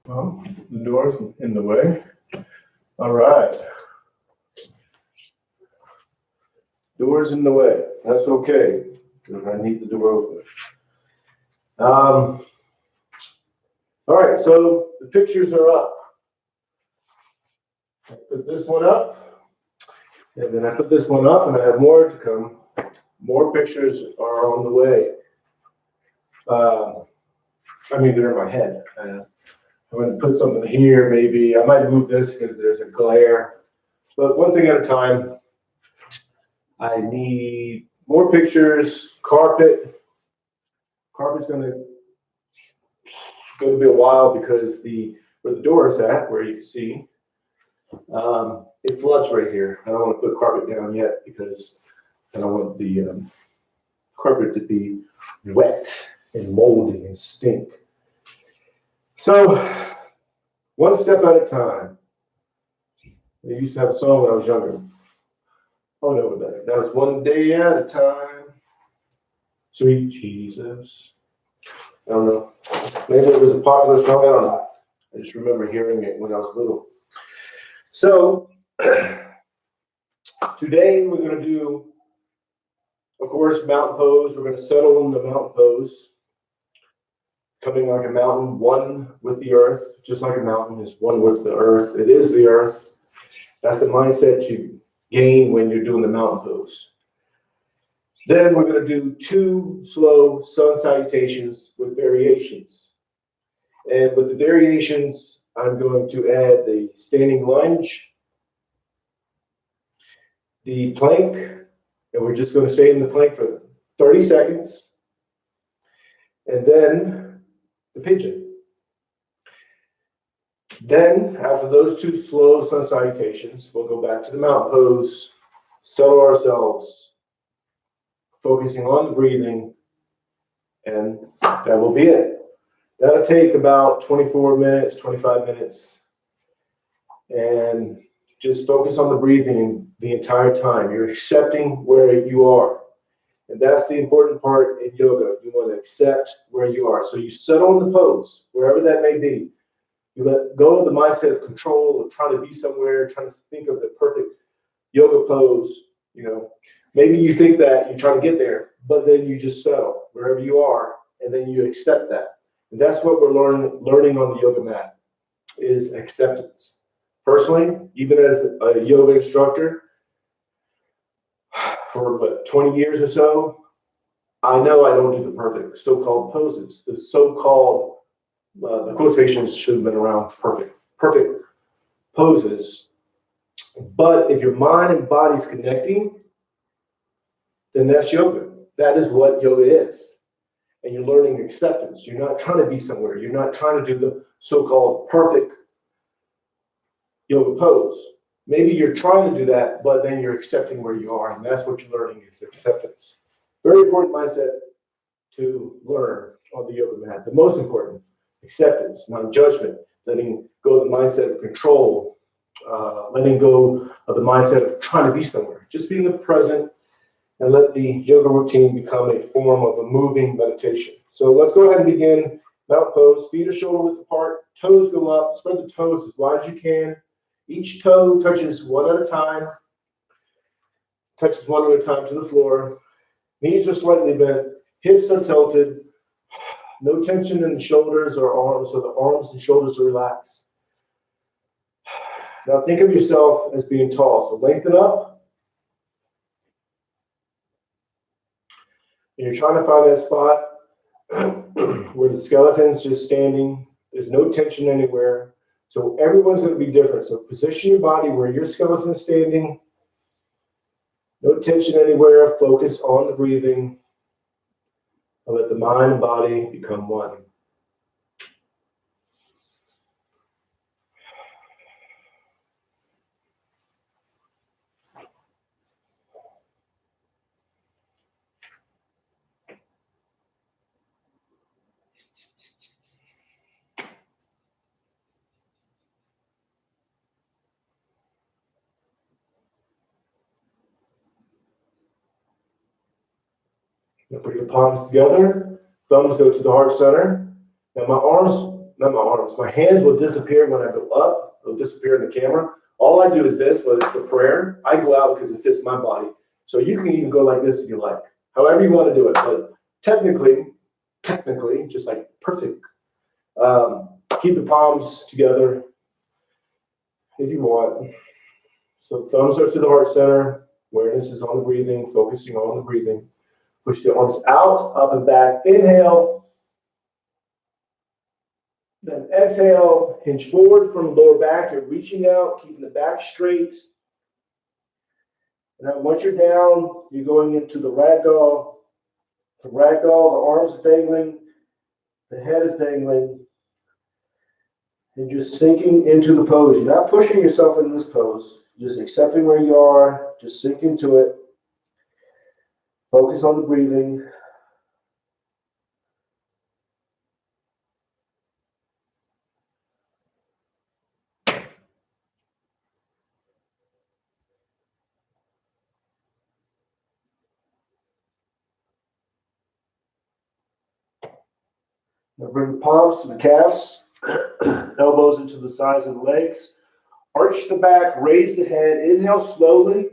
Well, the door's in the way. All right. Door's in the way. That's okay, because I need the door open. All right, so the pictures are up. I put this one up, and then I put this one up, and I have more to come. More pictures are on the way. They're in my head. I'm going to put something here, maybe. I might move this because there's a glare. But one thing at a time. I need more pictures, carpet. Carpet's going to be a while because where the door is at, where you can see, it floods right here. I don't want to put carpet down yet because I don't want the carpet to be wet and moldy and stink. So, one step at a time. I used to have a song when I was younger. Oh no, that was one day at a time. Sweet Jesus. I don't know. Maybe it was a popular song. I don't know. I just remember hearing it when I was little. So, today we're going to do, of course, mountain pose. We're going to settle in the mountain pose. Coming like a mountain, one with the earth, just like a mountain is one with the earth. It is the earth. That's the mindset you gain when you're doing the mountain pose. Then we're going to do 2 slow sun salutations with variations. And with the variations, I'm going to add the standing lunge, the plank, and we're just going to stay in the plank for 30 seconds. And then the pigeon. Then, after those 2 slow sun salutations, we'll go back to the mountain pose, settle ourselves, focusing on the breathing, and that will be it. That'll take about 24 minutes, 25 minutes, and just focus on the breathing the entire time. You're accepting where you are. And that's the important part in yoga. You want to accept where you are. So you settle in the pose, wherever that may be. You let go of the mindset of control, of trying to be somewhere, trying to think of the perfect yoga pose. Maybe you think that you're trying to get there, but then you just settle wherever you are, and then you accept that. And that's what we're learning on the yoga mat, is acceptance. Personally, even as a yoga instructor, for 20 years or so, I know I don't do the perfect so-called poses. The so-called, the quotations should have been around perfect poses. But if your mind and body's connecting, then that's yoga. That is what yoga is. And you're learning acceptance. You're not trying to be somewhere. You're not trying to do the so-called perfect yoga pose. Maybe you're trying to do that, but then you're accepting where you are, and that's what you're learning is acceptance. Very important mindset to learn on the yoga mat. The most important, acceptance, non-judgment, letting go of the mindset of control, letting go of the mindset of trying to be somewhere. Just being in the present and let the yoga routine become a form of a moving meditation. So let's go ahead and begin mountain pose. Feet are shoulder width apart, toes go up, spread the toes as wide as you can. Each toe touches one at a time to the floor. Knees are slightly bent, hips are tilted, no tension in the shoulders or arms, so the arms and shoulders are relaxed. Now think of yourself as being tall, so lengthen up. And you're trying to find that spot where the skeleton's just standing. There's no tension anywhere. So everyone's going to be different. So position your body where your skeleton's standing. No tension anywhere. Focus on the breathing. And let the mind and body become one. Now put your palms together. Thumbs go to the heart center. Now my arms not my arms, my hands will disappear when I go up. They'll disappear in the camera. All I do is this, whether it's the prayer, I go out because it fits my body. So you can even go like this if you like, however you want to do it. But technically, just like perfect. Keep the palms together if you want. So thumbs are to the heart center. Awareness is on the breathing, focusing on the breathing. Push the arms out, up and back. Inhale. Then exhale. Hinge forward from the lower back. You're reaching out, keeping the back straight. And then once you're down, you're going into the ragdoll. The ragdoll, the arms are dangling. The head is dangling. And just sinking into the pose. You're not pushing yourself in this pose. Just accepting where you are. Just sink into it. Focus on the breathing. Now bring the palms to the calves. Elbows into the sides of the legs. Arch the back, raise the head. Inhale slowly.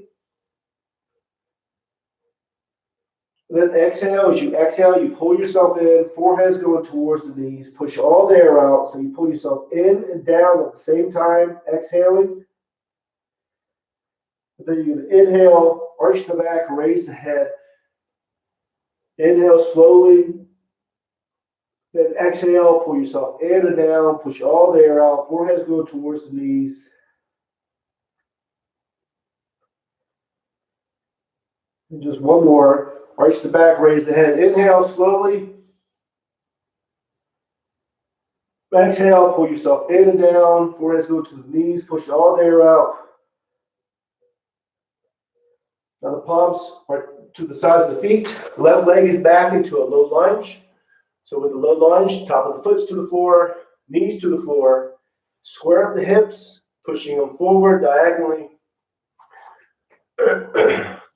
Then exhale. As you exhale, you pull yourself in. Forehead's going towards the knees. Push all the air out. So you pull yourself in and down at the same time, exhaling. And then you're going to inhale, arch the back, raise the head. Inhale slowly. Then exhale, pull yourself in and down. Push all the air out. Forehead's going towards the knees. And just one more. Arch the back, raise the head. Inhale slowly. Exhale, pull yourself in and down. Forehead go to the knees. Push all the air out. Now the palms are to the sides of the feet. Left leg is back into a low lunge. So with the low lunge, top of the foot's to the floor, knees to the floor. Square up the hips, pushing them forward diagonally.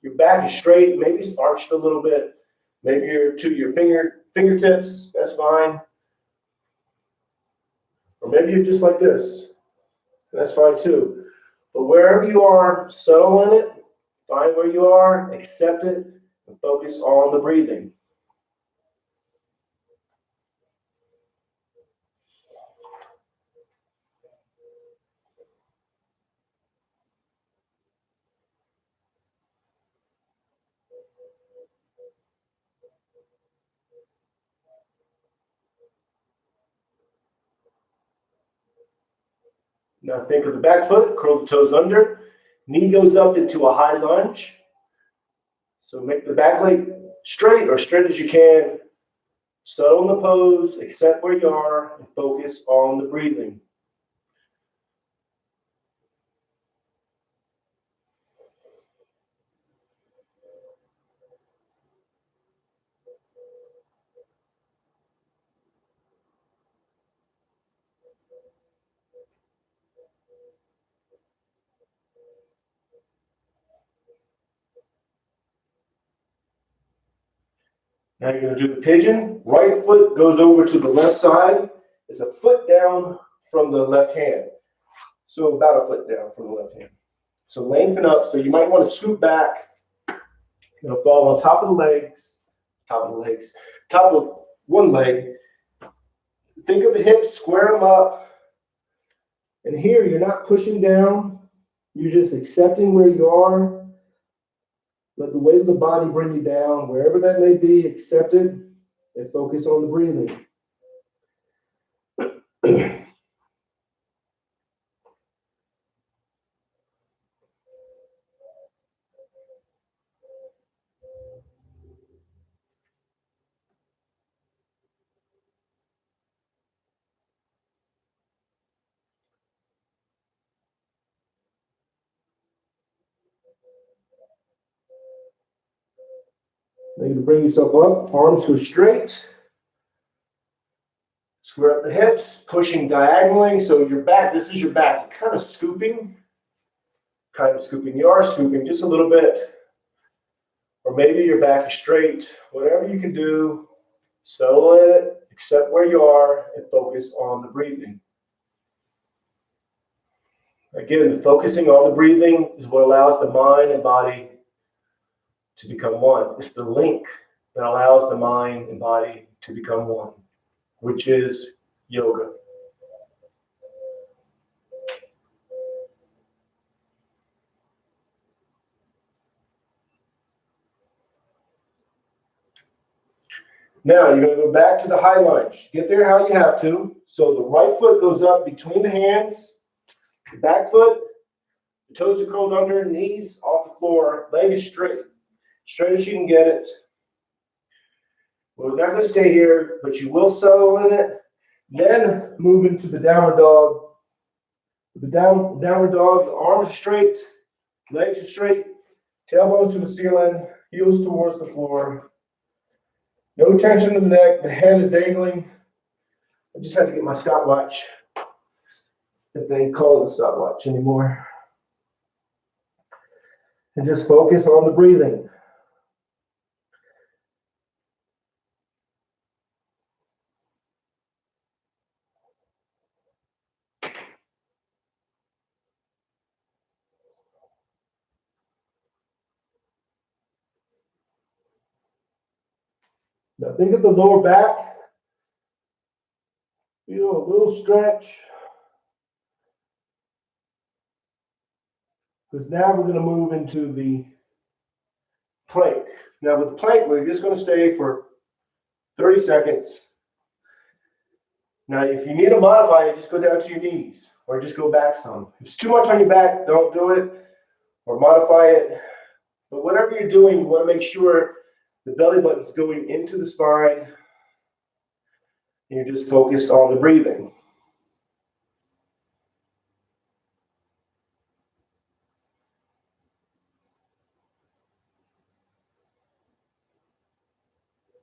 Your back is straight, maybe it's arched a little bit. Maybe you're to your fingertips, that's fine. Or maybe you're just like this. That's fine too. But wherever you are, settle in it, find where you are, accept it, and focus on the breathing. Now think of the back foot, curl the toes under, knee goes up into a high lunge. So make the back leg straight or straight as you can. Settle in the pose, accept where you are, and focus on the breathing. Now you're going to do the pigeon. Right foot goes over to the left side. It's a foot down from the left hand. So about a foot down from the left hand. So lengthen up. So you might want to scoot back. It'll fall on top of the legs. Top of one leg. Think of the hips, square them up. And here you're not pushing down. You're just accepting where you are. Let the weight of the body bring you down, wherever that may be, accept it, and focus on the breathing. Now you bring yourself up, arms go straight. Square up the hips, pushing diagonally. So your back, this is your back. You're kind of scooping. You are scooping just a little bit. Or maybe your back is straight. Whatever you can do, settle it, Accept where you are and focus on the breathing. Again, focusing on the breathing is what allows the mind and body to become one. It's the link that allows the mind and body to become one, which is yoga. Now, you're going to go back to the high lunge. Get there how you have to. So the right foot goes up between the hands, the back foot, the toes are curled under, knees off the floor, leg is straight as you can get it. We're not going to stay here, but you will settle in it. Then move into the downward dog. The downward dog, the arms are straight, legs are straight, tailbones to the ceiling, heels towards the floor. No tension in the neck, the head is dangling. I just had to get my stopwatch. If they call it a stopwatch anymore. And just focus on the breathing. Now think of the lower back. Feel a little stretch. Because now we're going to move into the plank. Now with the plank, we're just going to stay for 30 seconds. Now if you need to modify it, just go down to your knees or just go back some. If it's too much on your back, don't do it or modify it. But whatever you're doing, you want to make sure the belly button's going into the spine and you're just focused on the breathing.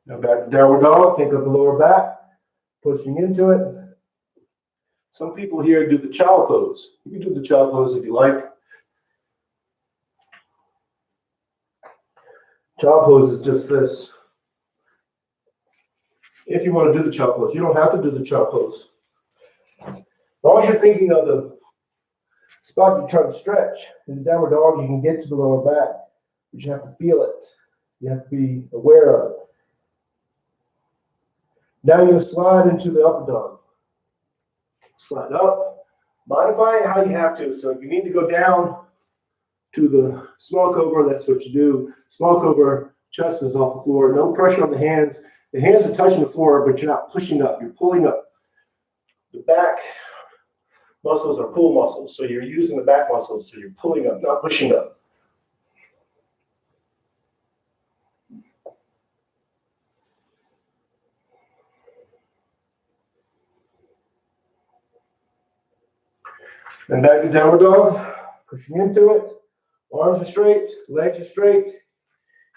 Now back to downward dog, think of the lower back, pushing into it. Some people here do the child pose. You can do the child pose if you like. Child pose is just this. If you want to do the child pose, you don't have to do the child pose. As long as you're thinking of the spot you're trying to stretch, in the downward dog, you can get to the lower back, but you have to feel it. You have to be aware of it. Now you'll slide into the upper dog. Slide up. Modify it how you have to. So if you need to go down to the small cobra, that's what you do. Small cobra, chest is off the floor. No pressure on the hands. The hands are touching the floor, but you're not pushing up. You're pulling up. The back muscles are pull muscles. So you're using the back muscles. So you're pulling up, not pushing up. And back to downward dog, pushing into it. Arms are straight, legs are straight,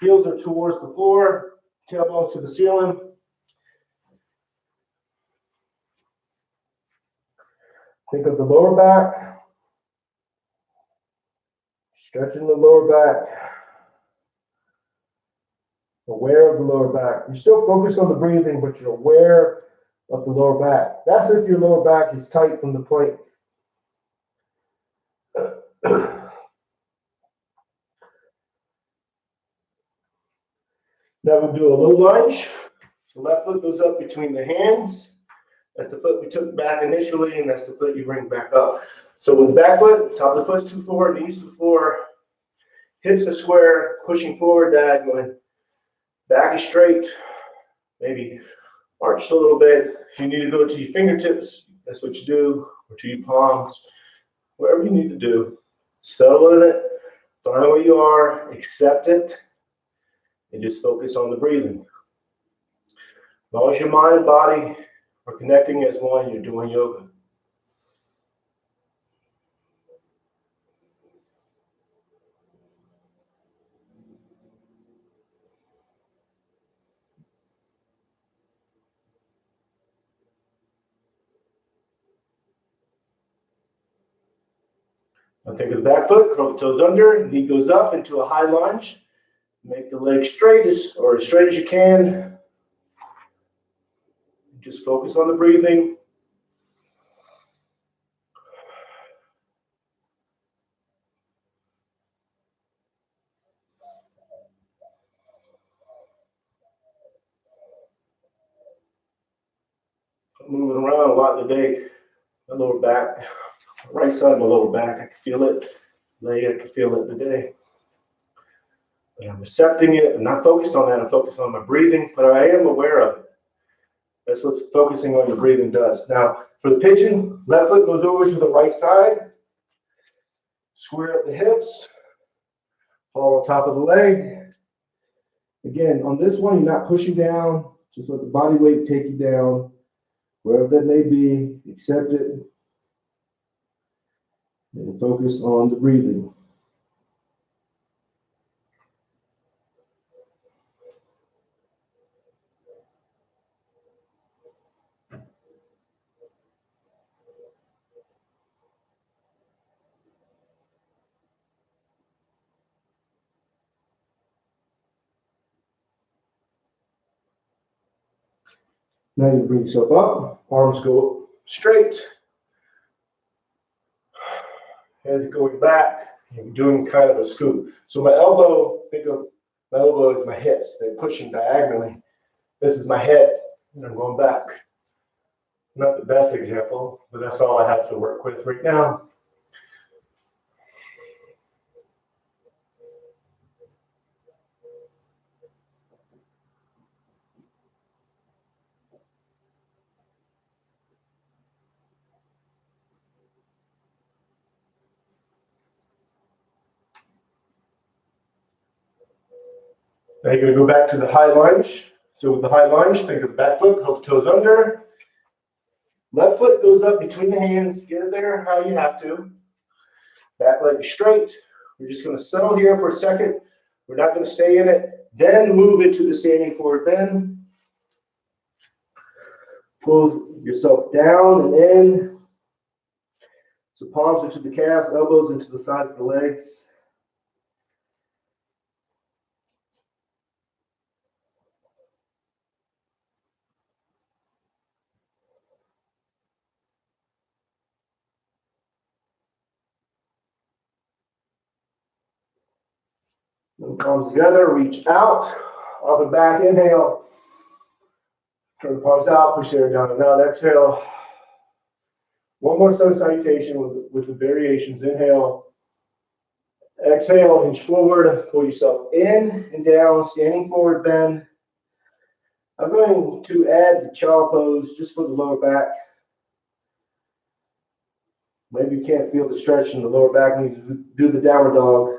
heels are towards the floor, tailbones to the ceiling. Think of the lower back, stretching the lower back, aware of the lower back. You're still focused on the breathing, but you're aware of the lower back. That's if your lower back is tight from the plank. Now we'll do a low lunge. So left foot goes up between the hands. That's the foot we took back initially, and that's the foot you bring back up. So with the back foot, top of the foot's to the floor, knees to the floor, hips are square, pushing forward diagonally. Back is straight, maybe arched a little bit. If you need to go to your fingertips, that's what you do, or to your palms, whatever you need to do. Settle in it, find where you are, accept it, and just focus on the breathing. As long as your mind and body are connecting as one, you're doing yoga. Now think of the back foot, curl the toes under, knee goes up into a high lunge. Make the leg straight as you can. Just focus on the breathing. I'm moving around a lot today. My lower back, right side of my lower back, I can feel it. Leg, I can feel it today. But I'm accepting it. I'm not focused on that. I'm focused on my breathing, but I am aware of it. That's what focusing on your breathing does. Now, for the pigeon, left foot goes over to the right side. Square up the hips. Fall on top of the leg. Again, on this one, you're not pushing down. Just let the body weight take you down. Wherever that may be, accept it. And focus on the breathing. Now you bring yourself up, arms go straight, heads going back, you're doing kind of a scoop. So my elbow, think of my elbow as my hips, they're pushing diagonally. This is my head, and I'm going back. Not the best example, but that's all I have to work with right now. Now you're going to go back to the high lunge. So with the high lunge, think of the back foot, hook toes under. Left foot goes up between the hands. Get it there how you have to. Back leg is straight. We're just going to settle here for a second. We're not going to stay in it. Then move into the standing forward bend. Pull yourself down and in. So palms into the calves, elbows into the sides of the legs. Palms together, reach out, up and back, inhale. Turn the palms out, push the air down and out, exhale. One more sun salutation with the variations. Inhale, exhale, hinge forward, pull yourself in and down, standing forward bend. I'm going to add the child pose just for the lower back. Maybe you can't feel the stretch in the lower back when you do the downward dog.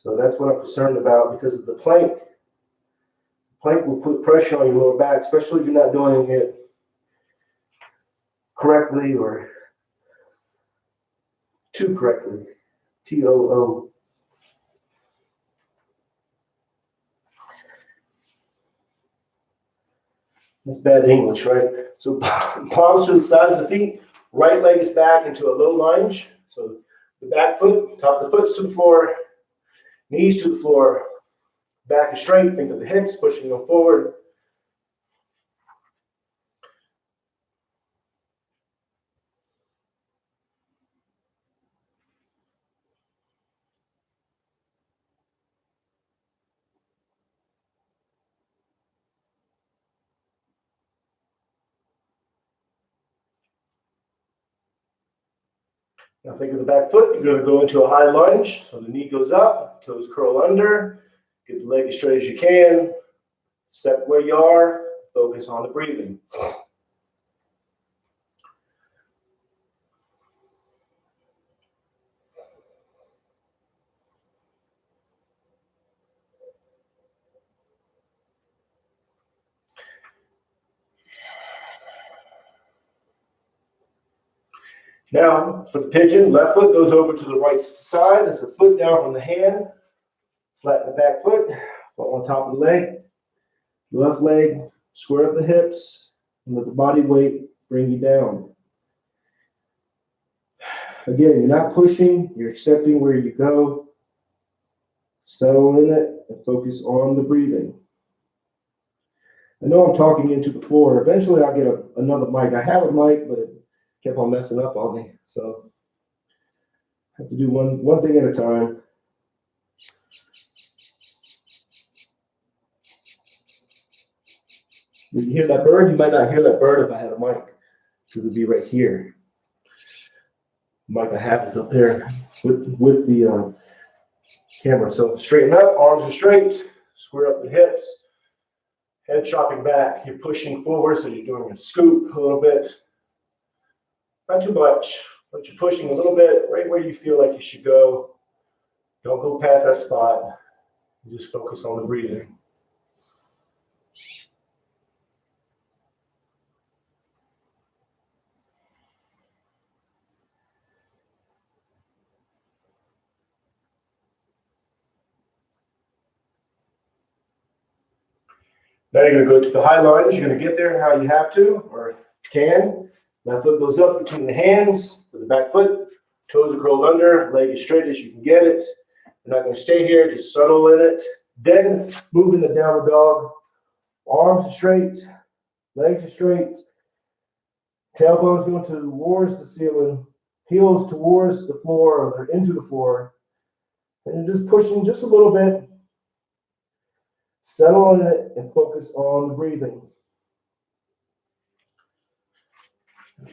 So that's what I'm concerned about because of the plank. Plank will put pressure on your lower back, especially if you're not doing it correctly or too correctly. T-O-O. That's bad English, right? So palms to the sides of the feet. Right leg is back into a low lunge. So the back foot, top of the foot's to the floor. Knees to the floor, back is straight, think of the hips, pushing them forward. Now think of the back foot, you're going to go into a high lunge, so the knee goes up, toes curl under, get the leg as straight as you can, step where you are, focus on the breathing. Now, for the pigeon, left foot goes over to the right side. That's a foot down from the hand. Flatten the back foot, fall on top of the leg. Left leg, square up the hips, and let the body weight bring you down. Again, you're not pushing, you're accepting where you go. Settle in it and focus on the breathing. I know I'm talking into the floor. Eventually I'll get another mic. I have a mic, but it kept on messing up on me. So I have to do one thing at a time. Did you hear that bird? You might not hear that bird if I had a mic, because it would be right here. The mic I have is up there with the camera. So straighten up, arms are straight, square up the hips, head chopping back. You're pushing forward, so you're doing a scoop a little bit. Not too much, but you're pushing a little bit right where you feel like you should go. Don't go past that spot. You just focus on the breathing. Now you're going to go to the high lunge. You're going to get there how you have to or can. Left foot goes up between the hands with the back foot. Toes are curled under. Leg as straight as you can get it. You're not going to stay here. Just settle in it. Then move in the downward dog. Arms are straight. Legs are straight. Tailbones going towards the ceiling. Heels towards the floor, or they're into the floor. And you're just pushing just a little bit. Settle in it and focus on the breathing.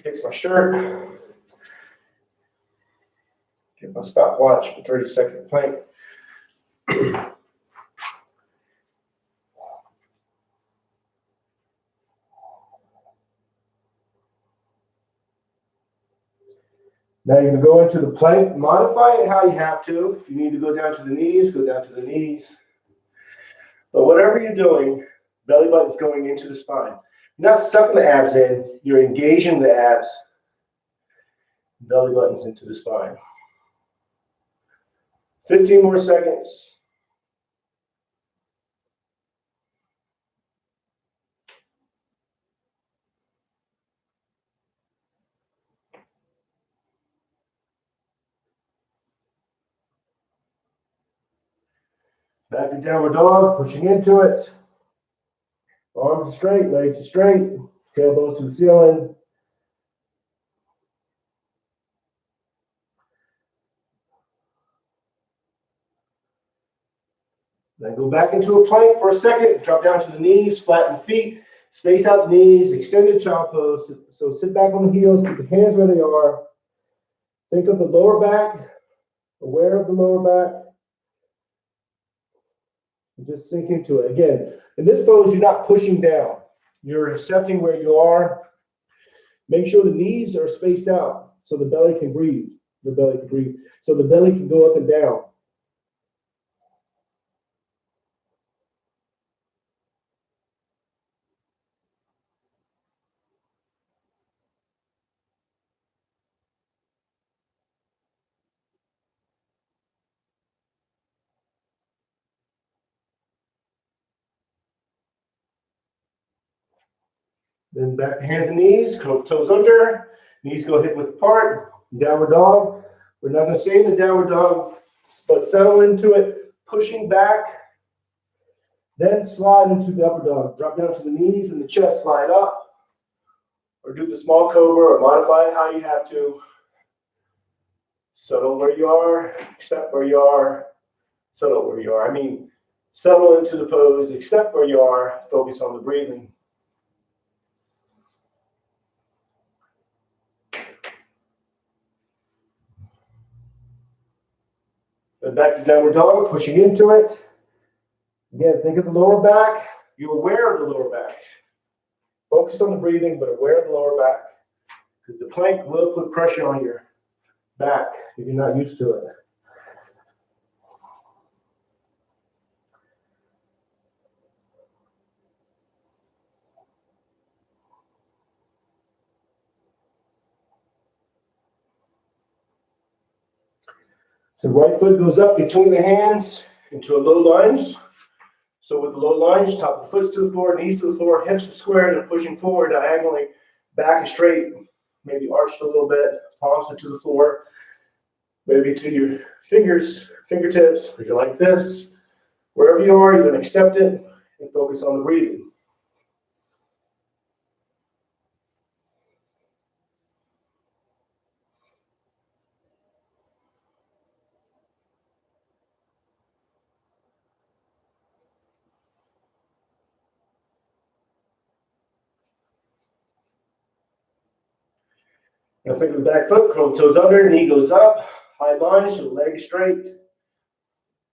Fix my shirt. Get my stopwatch for 30-second plank. Now you're going to go into the plank. Modify it how you have to. If you need to go down to the knees, go down to the knees. But whatever you're doing, belly button's going into the spine. You're not sucking the abs in. You're engaging the abs. Belly button's into the spine. 15 more seconds. Back to downward dog, pushing into it. Arms are straight, legs are straight, tailbones to the ceiling. Then go back into a plank for a second, drop down to the knees, flatten the feet, space out the knees, extended child pose. So sit back on the heels, keep the hands where they are. Think of the lower back, aware of the lower back. And just sink into it. Again, in this pose, you're not pushing down. You're accepting where you are. Make sure the knees are spaced out so the belly can breathe. The belly can breathe. So the belly can go up and down. Then back to hands and knees, toes under, knees go hip width apart, downward dog. We're not going to stay in the downward dog, but settle into it, pushing back, then slide into the upper dog. Drop down to the knees and the chest, slide up, or do the small cobra, or modify it how you have to. Settle where you are, accept where you are, settle where you are. I mean, settle into the pose, accept where you are, focus on the breathing. Then back to downward dog, pushing into it. Again, think of the lower back. You're aware of the lower back. Focus on the breathing, but aware of the lower back. Because the plank will put pressure on your back if you're not used to it. So right foot goes up between the hands into a low lunge. So with the low lunge, top of the foot's to the floor, knees to the floor, hips are squared and pushing forward diagonally. Back is straight, maybe arched a little bit, palms are to the floor. Maybe to your fingertips, if you're like this. Wherever you are, you're going to accept it and focus on the breathing. Now think of the back foot, curl the toes under, knee goes up, high lunge, so the leg is straight.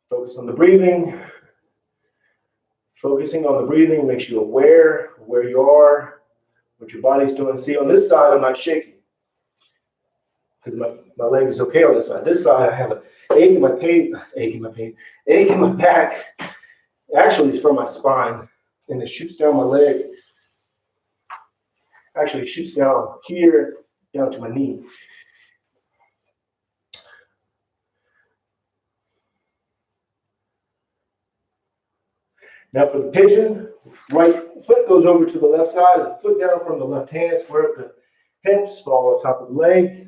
Focus on the breathing. Focusing on the breathing makes you aware of where you are, what your body's doing. See, on this side, I'm not shaking because my leg is okay on this side. This side, I have an ache in my back. Actually, it's from my spine, and it shoots down my leg. Actually, it shoots down here, down to my knee. Now for the pigeon, right foot goes over to the left side, the foot down from the left hand, square up the hips, fall on top of the leg.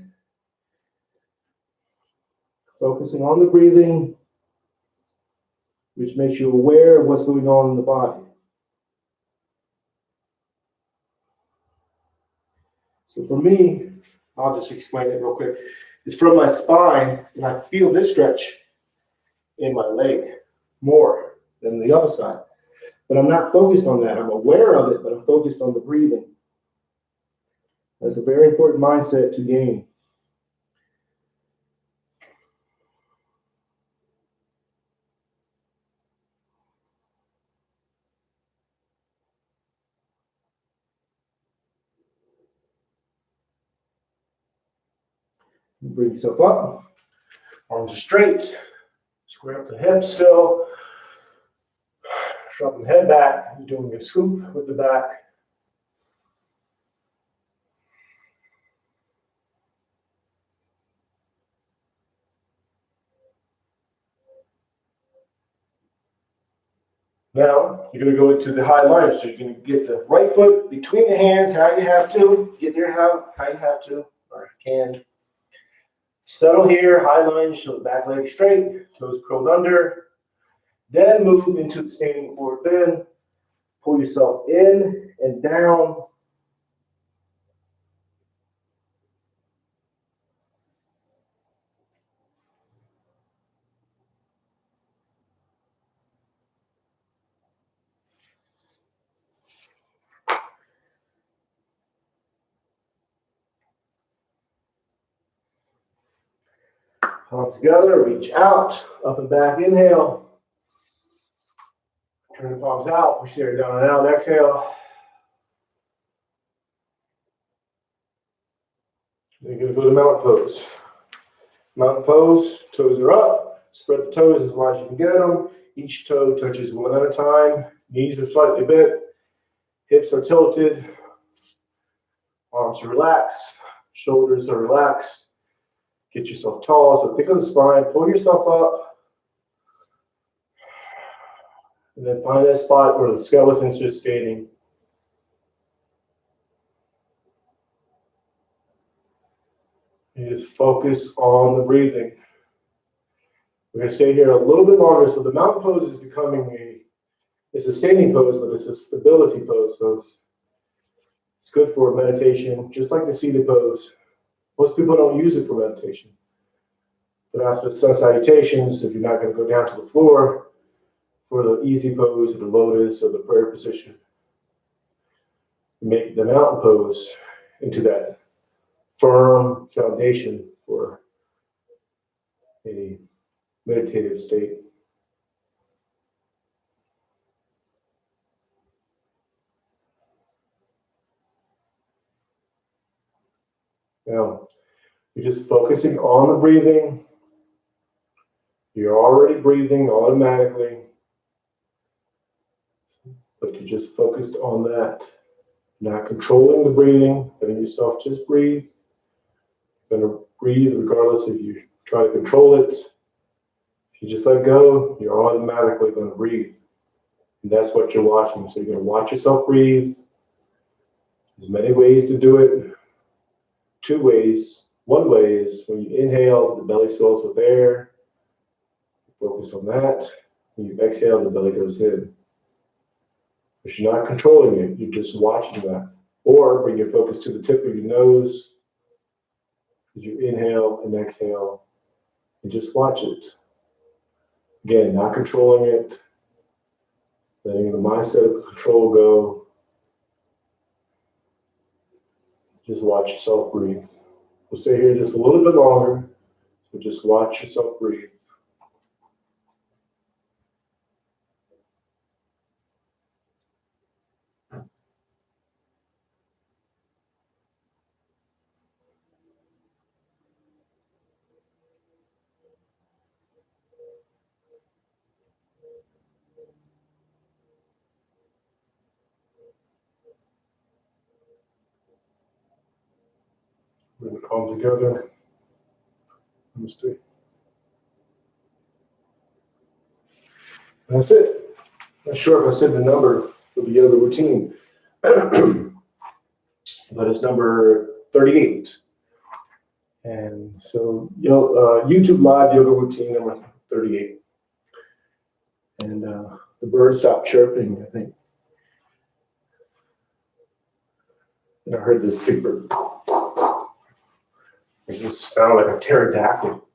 Focusing on the breathing, which makes you aware of what's going on in the body. So for me, I'll just explain it real quick. It's from my spine, and I feel this stretch in my leg more than the other side. But I'm not focused on that. I'm aware of it, but I'm focused on the breathing. That's a very important mindset to gain. Bring yourself up, arms straight, square up the hips still, dropping the head back. You're doing a scoop with the back. Now, you're going to go into the high lunge. So you're going to get the right foot between the hands, how you have to. Get there how you have to, or can. Settle here, high lunge, so the back leg straight, toes curled under. Then move into the standing forward bend. Pull yourself in and down. Palms together, reach out, up and back, inhale. Turn the palms out, push the air down and out, exhale. Then you're going to go to mountain pose. Mountain pose, toes are up. Spread the toes as wide as you can get them. Each toe touches one at a time. Knees are slightly bent. Hips are tilted. Arms are relaxed. Shoulders are relaxed. Get yourself tall. So think of the spine. Pull yourself up. And then find that spot where the skeleton's just skating. And just focus on the breathing. We're going to stay here a little bit longer. So the mountain pose is becoming it's a standing pose, but it's a stability pose. So it's good for meditation, just like the seated pose. Most people don't use it for meditation. But after sun salutations, if you're not going to go down to the floor for the easy pose or the lotus or the prayer position, make the mountain pose into that firm foundation for a meditative state. Now, you're just focusing on the breathing. You're already breathing automatically, but you're just focused on that. Not controlling the breathing, letting yourself just breathe. You're going to breathe regardless if you try to control it. If you just let go, you're automatically going to breathe. And that's what you're watching. So you're going to watch yourself breathe. There's many ways to do it. 2 ways. One way is when you inhale, the belly swells with air. Focus on that. When you exhale, the belly goes in. But you're not controlling it. You're just watching that. Or bring your focus to the tip of your nose as you inhale and exhale. And just watch it. Again, not controlling it. Letting the mindset of control go. Just watch yourself breathe. We'll stay here just a little bit longer. So just watch yourself breathe. Bring the palms together. Namaste. That's it. Not sure if I said the number for the yoga routine, but it's number 38. And so, YouTube live yoga routine number 38. And the bird stopped chirping, I think. And I heard this big bird. It just sounded like a pterodactyl.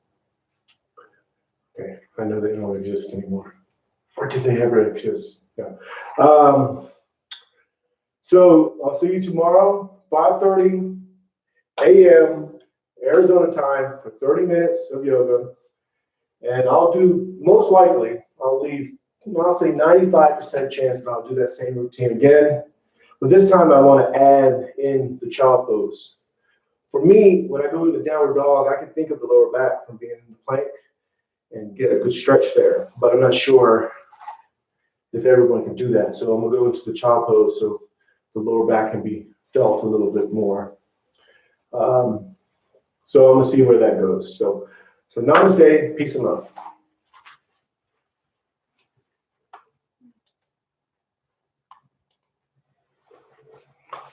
Okay, I know they don't exist anymore. Or did they ever exist? Yeah. So I'll see you tomorrow, 5:30 a.m. Arizona time for 30 minutes of yoga. And I'll do, most likely, I'll say 95% chance that I'll do that same routine again. But this time I want to add in the child pose. For me, when I go into the downward dog, I can think of the lower back from being in the plank and get a good stretch there. But I'm not sure if everyone can do that. So I'm going to go into the child pose so the lower back can be felt a little bit more. So I'm going to see where that goes. So namaste, peace and love.